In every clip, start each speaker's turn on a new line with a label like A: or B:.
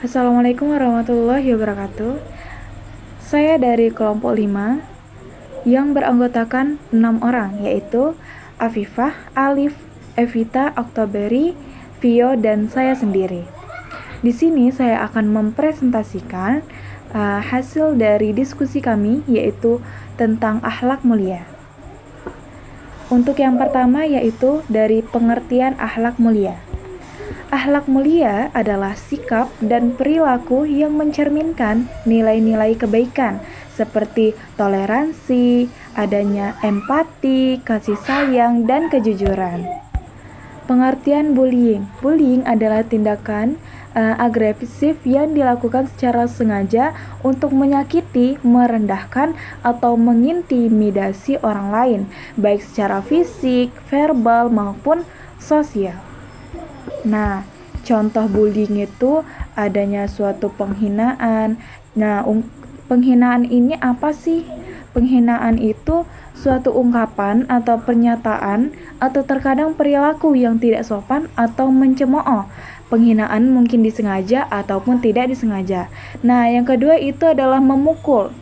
A: Assalamualaikum warahmatullahi wabarakatuh. Saya dari kelompok 5 yang beranggotakan 6 orang, yaitu Afifah, Alif, Evita, Oktoberi, Vio, dan saya sendiri. Di sini saya akan mempresentasikan hasil dari diskusi kami, yaitu tentang akhlak mulia. Untuk yang pertama yaitu dari pengertian akhlak mulia. Akhlak mulia adalah sikap dan perilaku yang mencerminkan nilai-nilai kebaikan seperti toleransi, adanya empati, kasih sayang, dan kejujuran. Pengertian bullying. Bullying adalah tindakan agresif yang dilakukan secara sengaja untuk menyakiti, merendahkan, atau mengintimidasi orang lain, baik secara fisik, verbal, maupun sosial. Nah, contoh bullying itu adanya suatu penghinaan. Nah, penghinaan ini apa sih? Penghinaan itu suatu ungkapan atau pernyataan atau terkadang perilaku yang tidak sopan atau mencemooh. Penghinaan mungkin disengaja ataupun tidak disengaja. Nah, yang kedua itu adalah memukul.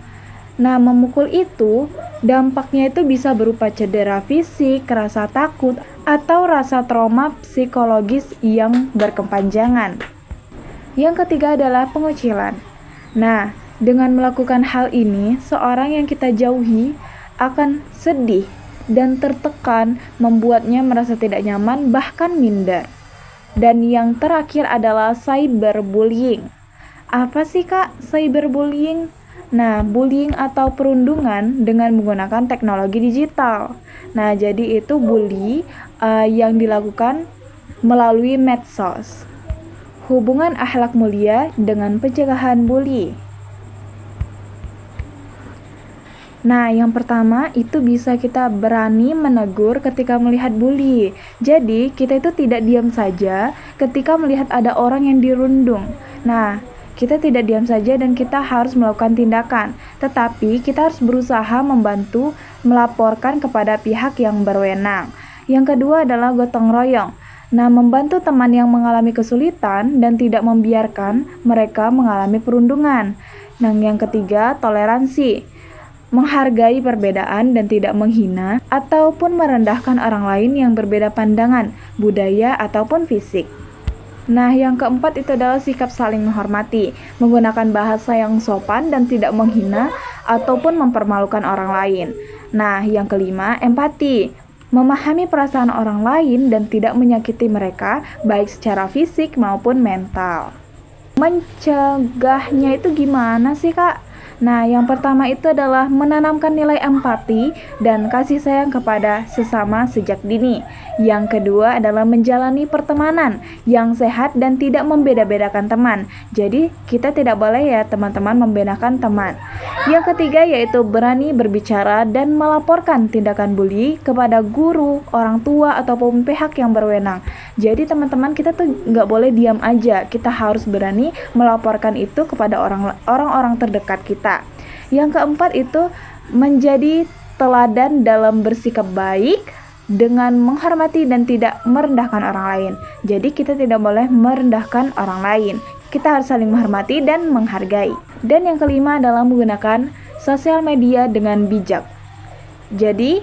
A: Nah, memukul itu dampaknya itu bisa berupa cedera fisik, rasa takut, atau rasa trauma psikologis yang berkepanjangan. Yang ketiga adalah pengucilan. Nah, dengan melakukan hal ini, seorang yang kita jauhi akan sedih dan tertekan, membuatnya merasa tidak nyaman, bahkan minder. Dan yang terakhir adalah cyberbullying. Apa sih Kak cyberbullying? Nah, bullying atau perundungan dengan menggunakan teknologi digital. Nah, jadi itu bully yang dilakukan melalui medsos. Hubungan akhlak mulia dengan pencegahan bully. Nah, yang pertama itu bisa kita berani menegur ketika melihat bully. Jadi, kita itu tidak diam saja ketika melihat ada orang yang dirundung. Nah, kita tidak diam saja dan kita harus melakukan tindakan. Tetapi, kita harus berusaha membantu melaporkan kepada pihak yang berwenang. Yang kedua adalah gotong royong. Nah, membantu teman yang mengalami kesulitan dan tidak membiarkan mereka mengalami perundungan. Nah, yang ketiga, toleransi. Menghargai perbedaan dan tidak menghina ataupun merendahkan orang lain yang berbeda pandangan, budaya, ataupun fisik. Nah, yang keempat itu adalah sikap saling menghormati, menggunakan bahasa yang sopan dan tidak menghina ataupun mempermalukan orang lain. Nah, yang kelima, empati, memahami perasaan orang lain dan tidak menyakiti mereka, baik secara fisik maupun mental. Mencegahnya itu gimana sih, Kak? Nah, yang pertama itu adalah menanamkan nilai empati dan kasih sayang kepada sesama sejak dini. Yang kedua adalah menjalani pertemanan yang sehat dan tidak membeda-bedakan teman. Jadi, kita tidak boleh ya teman-teman membedakan teman. Yang ketiga yaitu berani berbicara dan melaporkan tindakan bully kepada guru, orang tua, ataupun pihak yang berwenang. Jadi, teman-teman, kita tuh nggak boleh diam aja. Kita harus berani melaporkan itu kepada orang-orang terdekat kita. Yang keempat itu menjadi teladan dalam bersikap baik dengan menghormati dan tidak merendahkan orang lain. Jadi kita tidak boleh merendahkan orang lain. Kita harus saling menghormati dan menghargai. Dan yang kelima adalah menggunakan sosial media dengan bijak. Jadi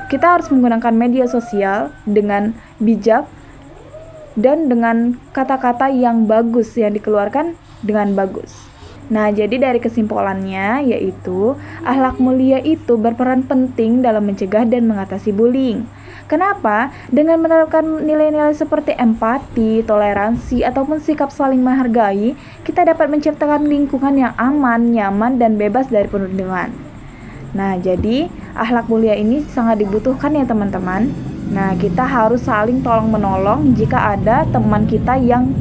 A: kita harus menggunakan media sosial dengan bijak dan dengan kata-kata yang bagus, yang dikeluarkan dengan bagus. Nah, jadi dari kesimpulannya yaitu akhlak mulia itu berperan penting dalam mencegah dan mengatasi bullying. Kenapa? Dengan menerapkan nilai-nilai seperti empati, toleransi, ataupun sikap saling menghargai, kita dapat menciptakan lingkungan yang aman, nyaman, dan bebas dari perundungan. Nah, jadi akhlak mulia ini sangat dibutuhkan ya teman-teman. Nah, kita harus saling tolong-menolong jika ada teman kita yang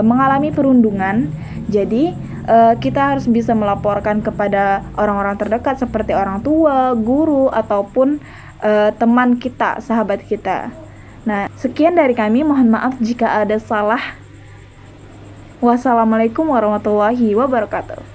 A: mengalami perundungan. Jadi kita harus bisa melaporkan kepada orang-orang terdekat seperti orang tua, guru, ataupun teman kita, sahabat kita. Nah, sekian dari kami. Mohon maaf jika ada salah. Wassalamualaikum warahmatullahi wabarakatuh.